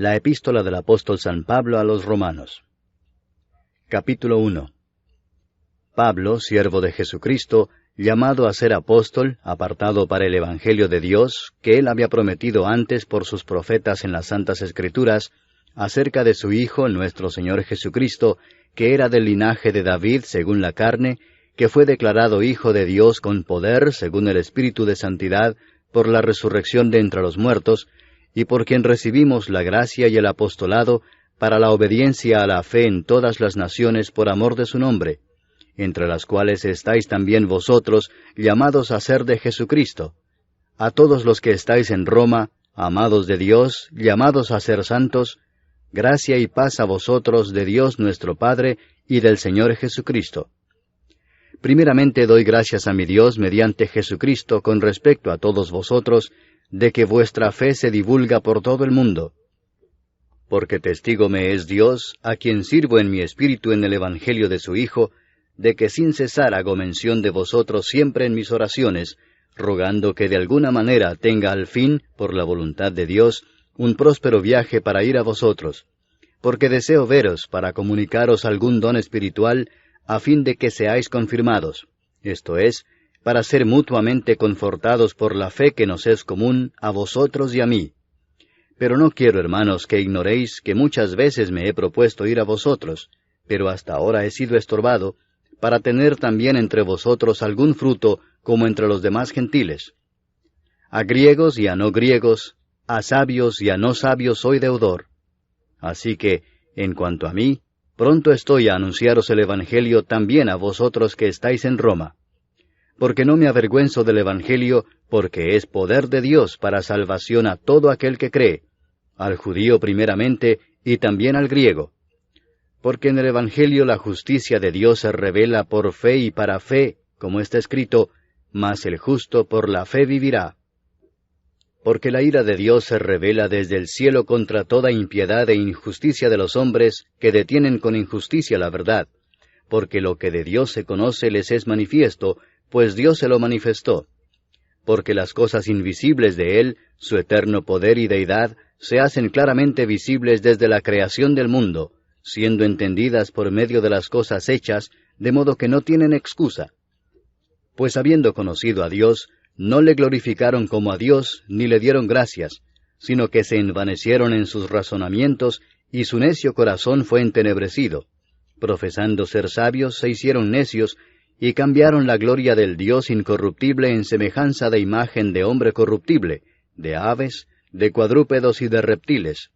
La epístola del apóstol San Pablo a los Romanos. Capítulo 1. Pablo, siervo de Jesucristo, llamado a ser apóstol, apartado para el Evangelio de Dios, que él había prometido antes por sus profetas en las Santas Escrituras, acerca de su Hijo, nuestro Señor Jesucristo, que era del linaje de David según la carne, que fue declarado Hijo de Dios con poder, según el Espíritu de Santidad, por la resurrección de entre los muertos, y por quien recibimos la gracia y el apostolado para la obediencia a la fe en todas las naciones por amor de su nombre, entre las cuales estáis también vosotros, llamados a ser de Jesucristo. A todos los que estáis en Roma, amados de Dios, llamados a ser santos, gracia y paz a vosotros de Dios nuestro Padre y del Señor Jesucristo. Primeramente doy gracias a mi Dios mediante Jesucristo con respecto a todos vosotros, de que vuestra fe se divulga por todo el mundo. Porque testigo me es Dios, a quien sirvo en mi espíritu en el Evangelio de su Hijo, de que sin cesar hago mención de vosotros siempre en mis oraciones, rogando que de alguna manera tenga al fin, por la voluntad de Dios, un próspero viaje para ir a vosotros, porque deseo veros para comunicaros algún don espiritual, a fin de que seáis confirmados, esto es, para ser mutuamente confortados por la fe que nos es común a vosotros y a mí. Pero no quiero, hermanos, que ignoréis que muchas veces me he propuesto ir a vosotros, pero hasta ahora he sido estorbado, para tener también entre vosotros algún fruto como entre los demás gentiles. A griegos y a no griegos, a sabios y a no sabios soy deudor. Así que, en cuanto a mí, pronto estoy a anunciaros el Evangelio también a vosotros que estáis en Roma. Porque no me avergüenzo del Evangelio, porque es poder de Dios para salvación a todo aquel que cree, al judío primeramente y también al griego. Porque en el Evangelio la justicia de Dios se revela por fe y para fe, como está escrito, mas el justo por la fe vivirá. Porque la ira de Dios se revela desde el cielo contra toda impiedad e injusticia de los hombres que detienen con injusticia la verdad, porque lo que de Dios se conoce les es manifiesto, pues Dios se lo manifestó. Porque las cosas invisibles de Él, su eterno poder y deidad, se hacen claramente visibles desde la creación del mundo, siendo entendidas por medio de las cosas hechas, de modo que no tienen excusa. Pues habiendo conocido a Dios, no le glorificaron como a Dios, ni le dieron gracias, sino que se envanecieron en sus razonamientos, y su necio corazón fue entenebrecido. Profesando ser sabios, se hicieron necios, y cambiaron la gloria del Dios incorruptible en semejanza de imagen de hombre corruptible, de aves, de cuadrúpedos y de reptiles.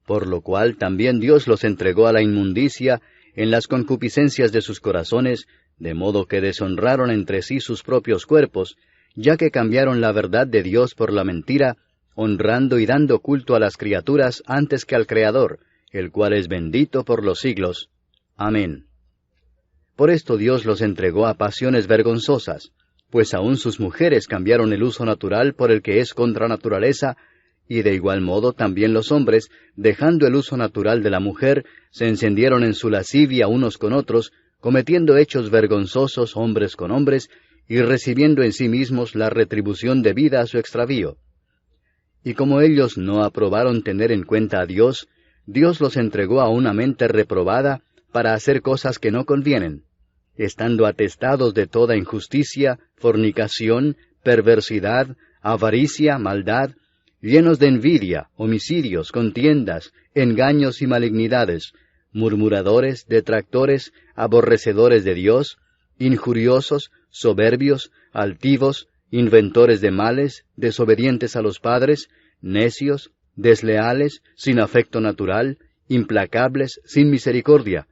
Por lo cual también Dios los entregó a la inmundicia en las concupiscencias de sus corazones, de modo que deshonraron entre sí sus propios cuerpos, ya que cambiaron la verdad de Dios por la mentira, honrando y dando culto a las criaturas antes que al Creador, el cual es bendito por los siglos. Amén. Por esto Dios los entregó a pasiones vergonzosas, pues aun sus mujeres cambiaron el uso natural por el que es contra naturaleza, y de igual modo también los hombres, dejando el uso natural de la mujer, se encendieron en su lascivia unos con otros, cometiendo hechos vergonzosos hombres con hombres, y recibiendo en sí mismos la retribución debida a su extravío. Y como ellos no aprobaron tener en cuenta a Dios, Dios los entregó a una mente reprobada para hacer cosas que no convienen, estando atestados de toda injusticia, fornicación, perversidad, avaricia, maldad, llenos de envidia, homicidios, contiendas, engaños y malignidades, murmuradores, detractores, aborrecedores de Dios, injuriosos, soberbios, altivos, inventores de males, desobedientes a los padres, necios, desleales, sin afecto natural, implacables, sin misericordia,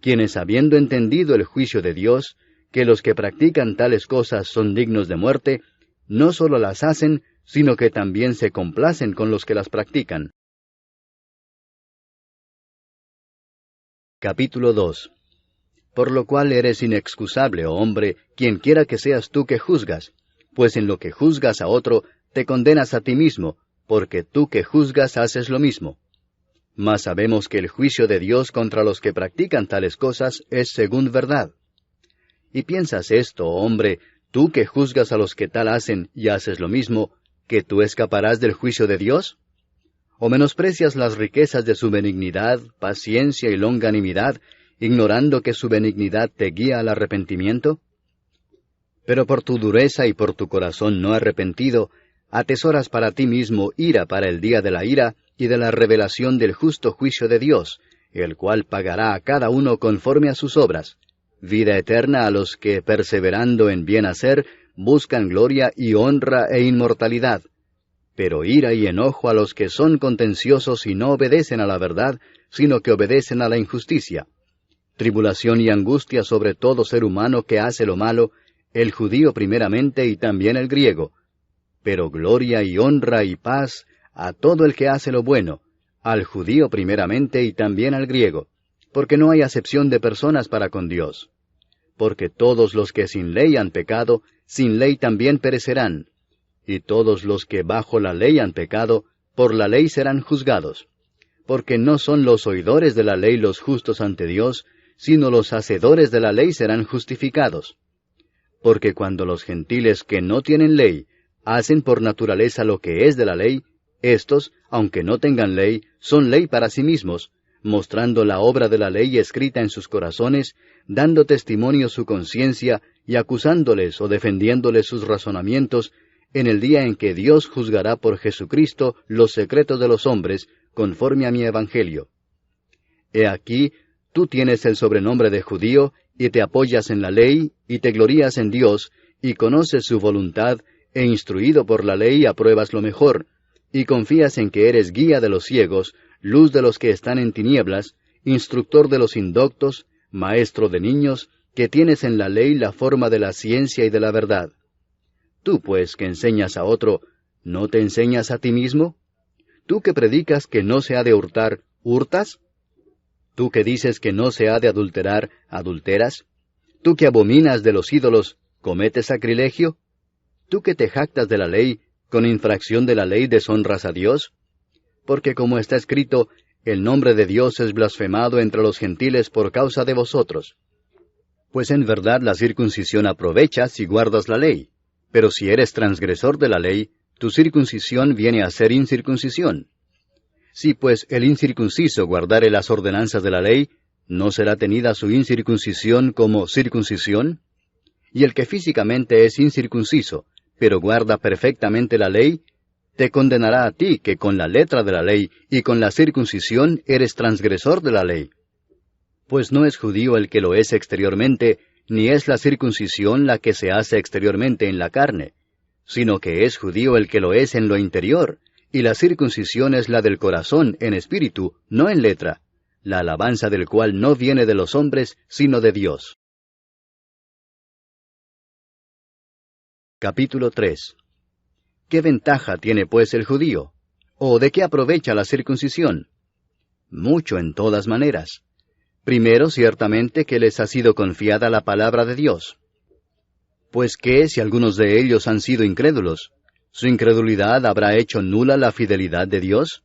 quienes habiendo entendido el juicio de Dios, que los que practican tales cosas son dignos de muerte, no sólo las hacen, sino que también se complacen con los que las practican. Capítulo 2. Por lo cual eres inexcusable, oh hombre, quienquiera que seas tú que juzgas, pues en lo que juzgas a otro, te condenas a ti mismo, porque tú que juzgas haces lo mismo. Mas sabemos que el juicio de Dios contra los que practican tales cosas es según verdad. ¿Y piensas esto, hombre, tú que juzgas a los que tal hacen y haces lo mismo, que tú escaparás del juicio de Dios? ¿O menosprecias las riquezas de su benignidad, paciencia y longanimidad, ignorando que su benignidad te guía al arrepentimiento? Pero por tu dureza y por tu corazón no arrepentido, atesoras para ti mismo ira para el día de la ira y de la revelación del justo juicio de Dios, el cual pagará a cada uno conforme a sus obras, vida eterna a los que, perseverando en bien hacer, buscan gloria y honra e inmortalidad, pero ira y enojo a los que son contenciosos y no obedecen a la verdad, sino que obedecen a la injusticia. Tribulación y angustia sobre todo ser humano que hace lo malo, el judío primeramente y también el griego, pero gloria y honra y paz a todo el que hace lo bueno, al judío primeramente y también al griego, porque no hay acepción de personas para con Dios. Porque todos los que sin ley han pecado, sin ley también perecerán, y todos los que bajo la ley han pecado, por la ley serán juzgados. Porque no son los oidores de la ley los justos ante Dios, sino los hacedores de la ley serán justificados. Porque cuando los gentiles que no tienen ley, hacen por naturaleza lo que es de la ley, éstos, aunque no tengan ley, son ley para sí mismos, mostrando la obra de la ley escrita en sus corazones, dando testimonio su conciencia y acusándoles o defendiéndoles sus razonamientos, en el día en que Dios juzgará por Jesucristo los secretos de los hombres, conforme a mi evangelio. He aquí, tú tienes el sobrenombre de judío, y te apoyas en la ley, y te glorías en Dios, y conoces su voluntad, e instruido por la ley apruebas lo mejor, y confías en que eres guía de los ciegos, luz de los que están en tinieblas, instructor de los indoctos, maestro de niños, que tienes en la ley la forma de la ciencia y de la verdad. Tú, pues, que enseñas a otro, ¿no te enseñas a ti mismo? Tú que predicas que no se ha de hurtar, ¿hurtas? Tú que dices que no se ha de adulterar, ¿adulteras? Tú que abominas de los ídolos, ¿cometes sacrilegio? Tú que te jactas de la ley, ¿con infracción de la ley deshonras a Dios? Porque como está escrito, el nombre de Dios es blasfemado entre los gentiles por causa de vosotros. Pues en verdad la circuncisión aprovecha si guardas la ley, pero si eres transgresor de la ley, tu circuncisión viene a ser incircuncisión. Si pues el incircunciso guardare las ordenanzas de la ley, ¿no será tenida su incircuncisión como circuncisión? Y el que físicamente es incircunciso, pero guarda perfectamente la ley, te condenará a ti que con la letra de la ley y con la circuncisión eres transgresor de la ley. Pues no es judío el que lo es exteriormente, ni es la circuncisión la que se hace exteriormente en la carne, sino que es judío el que lo es en lo interior, y la circuncisión es la del corazón en espíritu, no en letra, la alabanza del cual no viene de los hombres, sino de Dios. Capítulo 3. ¿Qué ventaja tiene pues el judío? ¿O de qué aprovecha la circuncisión? Mucho en todas maneras. Primero, ciertamente, que les ha sido confiada la palabra de Dios. Pues ¿qué si algunos de ellos han sido incrédulos? ¿Su incredulidad habrá hecho nula la fidelidad de Dios?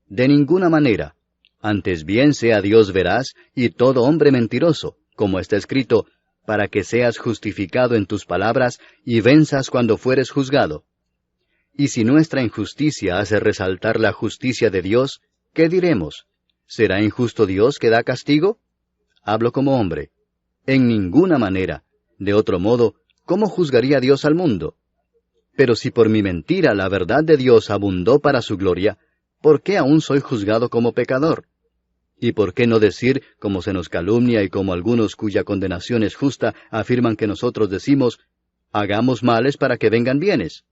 De ninguna manera. Antes bien sea Dios veraz y todo hombre mentiroso, como está escrito, para que seas justificado en tus palabras y venzas cuando fueres juzgado. Y si nuestra injusticia hace resaltar la justicia de Dios, ¿qué diremos? ¿Será injusto Dios que da castigo? Hablo como hombre. En ninguna manera. De otro modo, ¿cómo juzgaría Dios al mundo? Pero si por mi mentira la verdad de Dios abundó para su gloria, ¿por qué aún soy juzgado como pecador? ¿Y por qué no decir, como se nos calumnia y como algunos cuya condenación es justa afirman que nosotros decimos, hagamos males para que vengan bienes?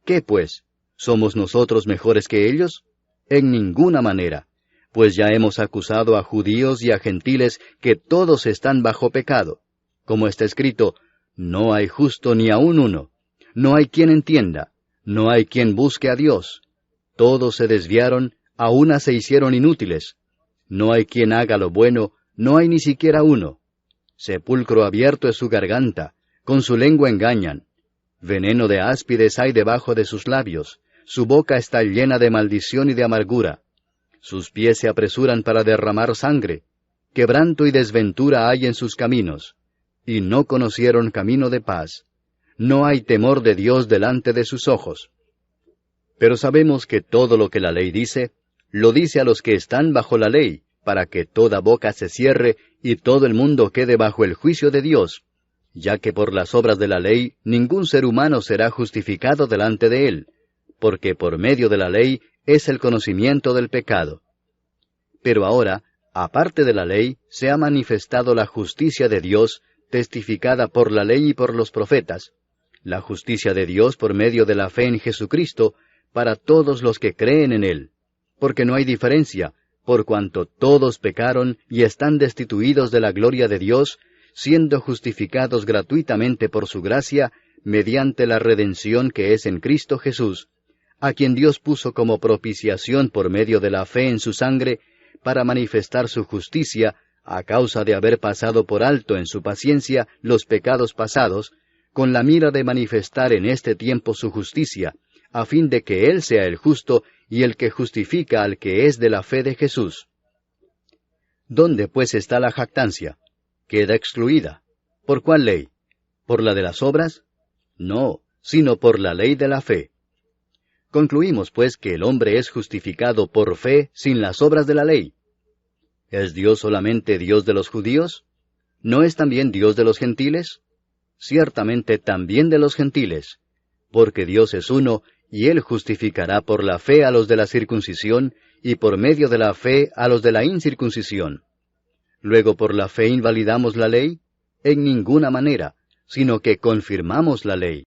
¿Qué pues? ¿Somos nosotros mejores que ellos? En ninguna manera, pues ya hemos acusado a judíos y a gentiles que todos están bajo pecado. Como está escrito, no hay justo ni aun uno, no hay quien entienda, no hay quien busque a Dios. Todos se desviaron, a una se hicieron inútiles. No hay quien haga lo bueno, no hay ni siquiera uno. Sepulcro abierto es su garganta, con su lengua engañan. Veneno de áspides hay debajo de sus labios, su boca está llena de maldición y de amargura. Sus pies se apresuran para derramar sangre. Quebranto y desventura hay en sus caminos, y no conocieron camino de paz. No hay temor de Dios delante de sus ojos. Pero sabemos que todo lo que la ley dice, lo dice a los que están bajo la ley, para que toda boca se cierre y todo el mundo quede bajo el juicio de Dios, ya que por las obras de la ley ningún ser humano será justificado delante de él, porque por medio de la ley es el conocimiento del pecado. Pero ahora, aparte de la ley, se ha manifestado la justicia de Dios, testificada por la ley y por los profetas, la justicia de Dios por medio de la fe en Jesucristo, para todos los que creen en Él, porque no hay diferencia, por cuanto todos pecaron y están destituidos de la gloria de Dios, siendo justificados gratuitamente por su gracia, mediante la redención que es en Cristo Jesús, a quien Dios puso como propiciación por medio de la fe en su sangre, para manifestar su justicia, a causa de haber pasado por alto en su paciencia los pecados pasados, con la mira de manifestar en este tiempo su justicia, a fin de que Él sea el justo y el que justifica al que es de la fe de Jesús. ¿Dónde pues está la jactancia? Queda excluida. ¿Por cuál ley? ¿Por la de las obras? No, sino por la ley de la fe. Concluimos pues que el hombre es justificado por fe sin las obras de la ley. ¿Es Dios solamente Dios de los judíos? ¿No es también Dios de los gentiles? Ciertamente también de los gentiles, porque Dios es uno, y Él justificará por la fe a los de la circuncisión, y por medio de la fe a los de la incircuncisión. Luego, ¿por la fe invalidamos la ley? En ninguna manera, sino que confirmamos la ley.